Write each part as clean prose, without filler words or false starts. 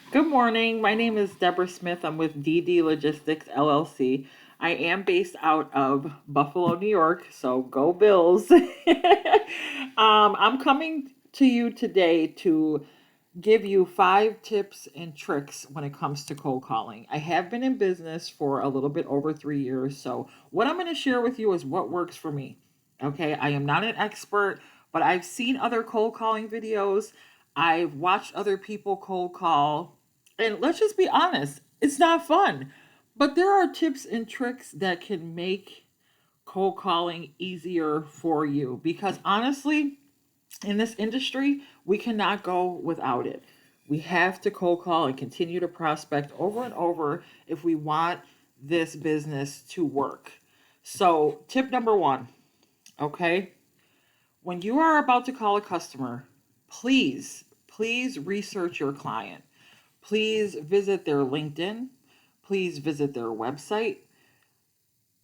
Good morning. My name is Deborah Smith. I'm with DD Logistics LLC. I am based out of Buffalo, New York, so go Bills. I'm coming to you today to give you 5 tips and tricks when it comes to cold calling. I have been in business for a little bit over 3 years, so what I'm going to share with you is what works for me. Okay, I am not an expert, but I've seen other cold calling videos. I've watched other people cold call, and let's just be honest, it's not fun. But there are tips and tricks that can make cold calling easier for you because honestly, in this industry, we cannot go without it. We have to cold call and continue to prospect over and over if we want this business to work. So, tip number one, okay? When you are about to call a customer, please research your client. Please visit their LinkedIn. Please visit their website.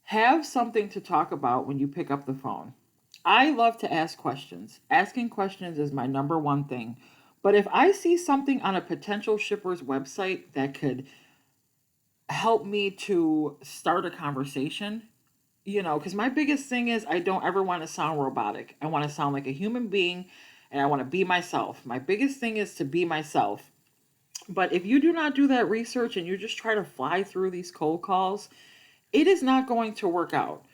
Have something to talk about when you pick up the phone. I love to ask questions. Asking questions is my number one thing. But if I see something on a potential shipper's website that could help me to start a conversation, because my biggest thing is I don't ever want to sound robotic. I want to sound like a human being and I want to be myself. My biggest thing is to be myself. But if you do not do that research and you just try to fly through these cold calls, it is not going to work out.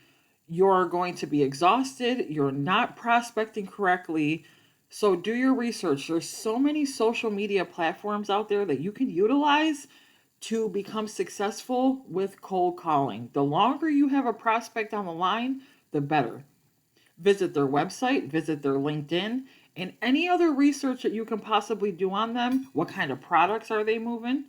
You're going to be exhausted. You're not prospecting correctly. So do your research. There's so many social media platforms out there that you can utilize to become successful with cold calling. The longer you have a prospect on the line, the better. Visit their website, visit their LinkedIn, and any other research that you can possibly do on them. What kind of products are they moving?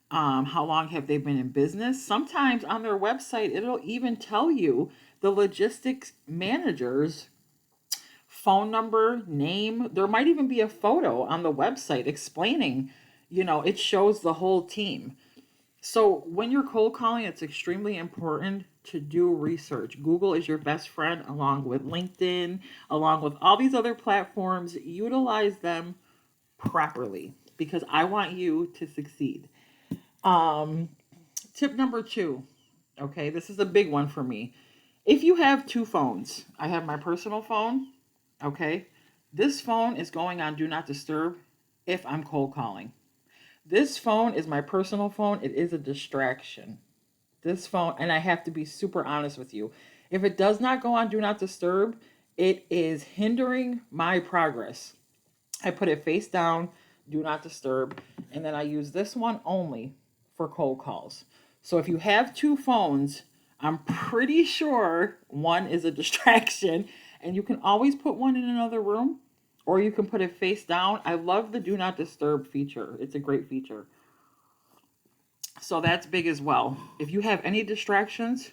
How long have they been in business? Sometimes on their website, it'll even tell you the logistics manager's phone number, name. There might even be a photo on the website explaining, it shows the whole team. So when you're cold calling, it's extremely important to do research. Google is your best friend, along with LinkedIn, along with all these other platforms. Utilize them properly because I want you to succeed. Um, Tip number two, okay, this is a big one for me. If you have 2 phones, I have my personal phone, okay, this phone is going on Do Not Disturb if I'm cold calling. This phone is my personal phone, it is a distraction. This phone, and I have to be super honest with you, if it does not go on Do Not Disturb, it is hindering my progress. I put it face down, do not disturb, and then I use this one only for cold calls. So if you have 2 phones, I'm pretty sure one is a distraction, and you can always put one in another room or you can put it face down. I love the do not disturb feature, it's a great feature. So that's big as well. If you have any distractions,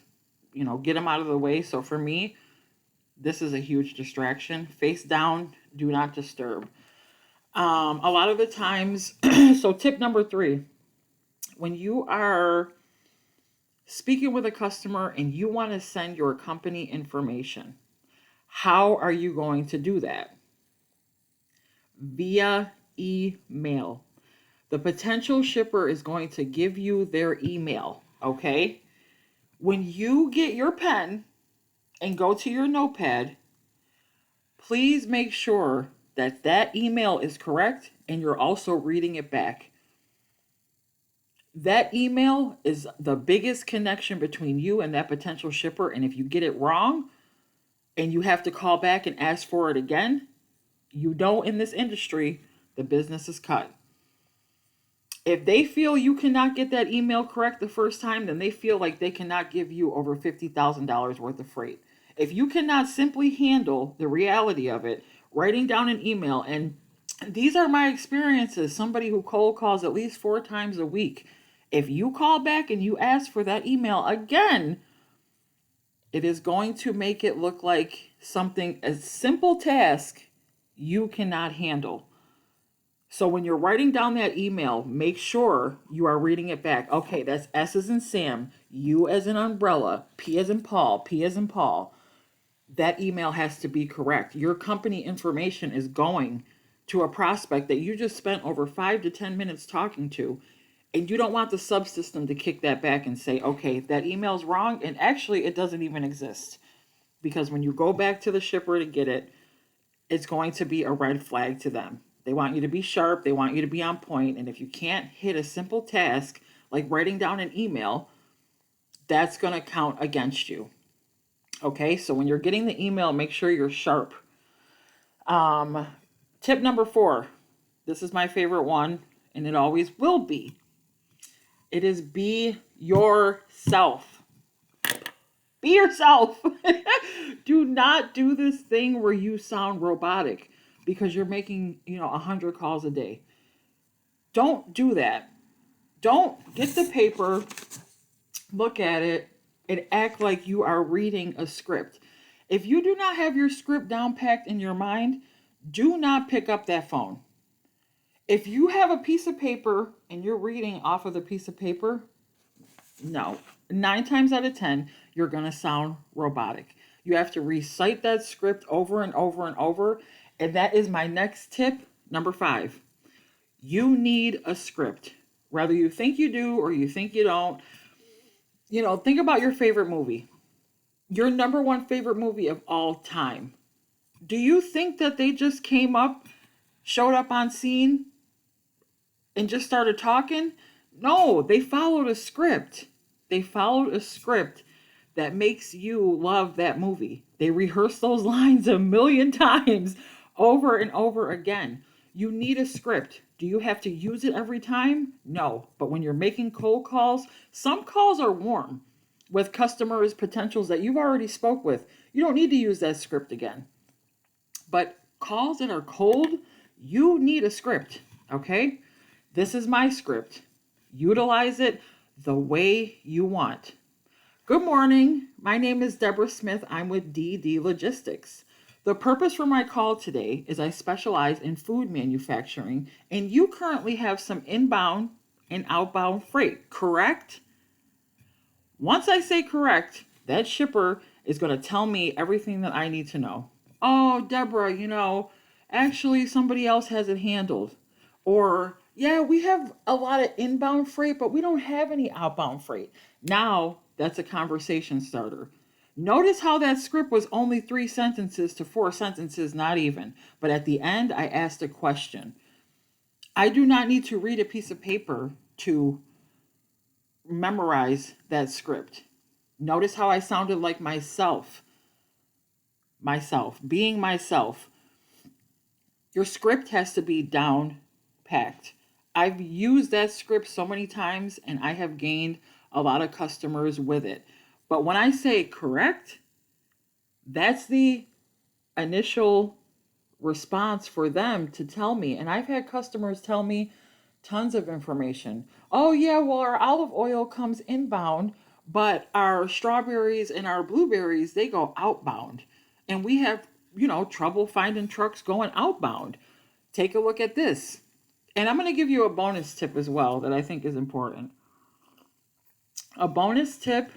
get them out of the way. So for me, this is a huge distraction. Face down, do not disturb. A lot of the times, so tip number three, when you are speaking with a customer and you want to send your company information, how are you going to do that? Via email. The potential shipper is going to give you their email, okay? When you get your pen and go to your notepad, please make sure that that email is correct and you're also reading it back. That email is the biggest connection between you and that potential shipper. And if you get it wrong and you have to call back and ask for it again, in this industry, the business is cut. If they feel you cannot get that email correct the first time, then they feel like they cannot give you over $50,000 worth of freight. If you cannot simply handle the reality of it, writing down an email, and these are my experiences, somebody who cold calls at least 4 times a week. If you call back and you ask for that email again, it is going to make it look like something, a simple task you cannot handle. So when you're writing down that email, make sure you are reading it back. Okay, that's S as in Sam, U as in umbrella, P as in Paul, P as in Paul. That email has to be correct. Your company information is going to a prospect that you just spent over 5 to 10 minutes talking to, and you don't want the subsystem to kick that back and say, okay, that email's wrong, and actually it doesn't even exist. Because when you go back to the shipper to get it, it's going to be a red flag to them. They want you to be sharp, they want you to be on point, and if you can't hit a simple task like writing down an email, that's going to count against you. Okay, so when you're getting the email, make sure you're sharp. Tip number 4. This is my favorite one, and it always will be. It is be yourself. Be yourself. Do not do this thing where you sound robotic because you're making, 100 calls a day. Don't do that. Don't get the paper, look at it, and act like you are reading a script. If you do not have your script down packed in your mind, do not pick up that phone. If you have a piece of paper and you're reading off of the piece of paper, no. 9 times out of 10, you're going to sound robotic. You have to recite that script over and over and over. And that is my next tip, number 5. You need a script. Whether you think you do or you think you don't. Think about your favorite movie. Your number one favorite movie of all time. Do you think that they just showed up on scene, and just started talking? No, they followed a script. They followed a script that makes you love that movie. They rehearse those lines a million times over and over again. You need a script. Do you have to use it every time? No. But when you're making cold calls, some calls are warm with customers, potentials that you've already spoke with. You don't need to use that script again. But calls that are cold, you need a script, okay? This is my script. Utilize it the way you want. Good morning. My name is Deborah Smith. I'm with DD Logistics. The purpose for my call today is I specialize in food manufacturing, and you currently have some inbound and outbound freight, correct? Once I say correct, that shipper is going to tell me everything that I need to know. Oh, Deborah, actually somebody else has it handled. Or, yeah, we have a lot of inbound freight, but we don't have any outbound freight. Now, that's a conversation starter. Notice how that script was only 3 sentences to 4 sentences, not even. But at the end, I asked a question. I do not need to read a piece of paper to memorize that script. Notice how I sounded like myself. Being myself. Your script has to be down packed. I've used that script so many times and I have gained a lot of customers with it. But when I say correct, that's the initial response for them to tell me. And I've had customers tell me tons of information. Oh yeah, well, our olive oil comes inbound, but our strawberries and our blueberries, they go outbound. And we have, trouble finding trucks going outbound. Take a look at this. And I'm going to give you a bonus tip as well that I think is important. A bonus tip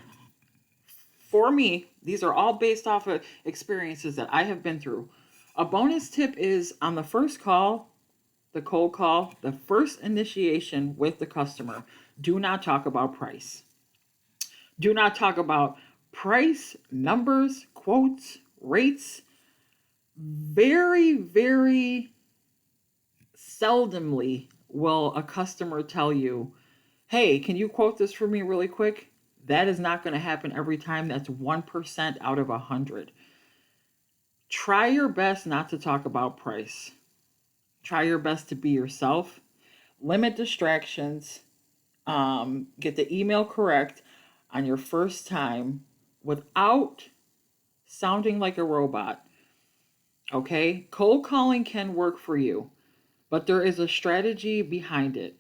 for me, these are all based off of experiences that I have been through. A bonus tip is on the first call, the cold call, the first initiation with the customer, do not talk about price. Do not talk about price, numbers, quotes, rates. Very, very seldomly will a customer tell you, hey, can you quote this for me really quick? That is not going to happen every time. That's 1% out of 100. Try your best not to talk about price. Try your best to be yourself. Limit distractions. Get the email correct on your first time without sounding like a robot. Okay? Cold calling can work for you, but there is a strategy behind it.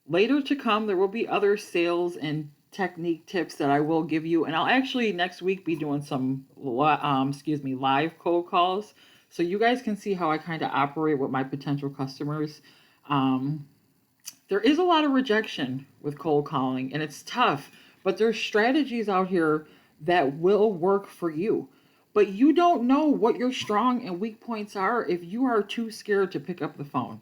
Later to come, there will be other sales and technique tips that I will give you, and I'll actually next week be doing some live cold calls, so you guys can see how I kind of operate with my potential customers. There is a lot of rejection with cold calling, and it's tough, but there's strategies out here that will work for you. But you don't know what your strong and weak points are if you are too scared to pick up the phone.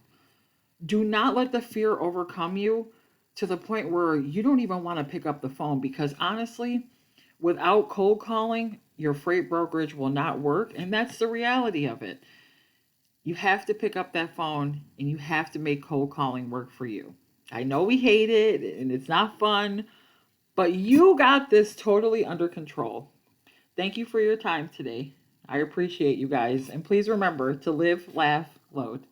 Do not let the fear overcome you to the point where you don't even want to pick up the phone, because honestly, without cold calling, your freight brokerage will not work. And that's the reality of it. You have to pick up that phone and you have to make cold calling work for you. I know we hate it and it's not fun, but you got this totally under control. Thank you for your time today. I appreciate you guys. And please remember to live, laugh, load.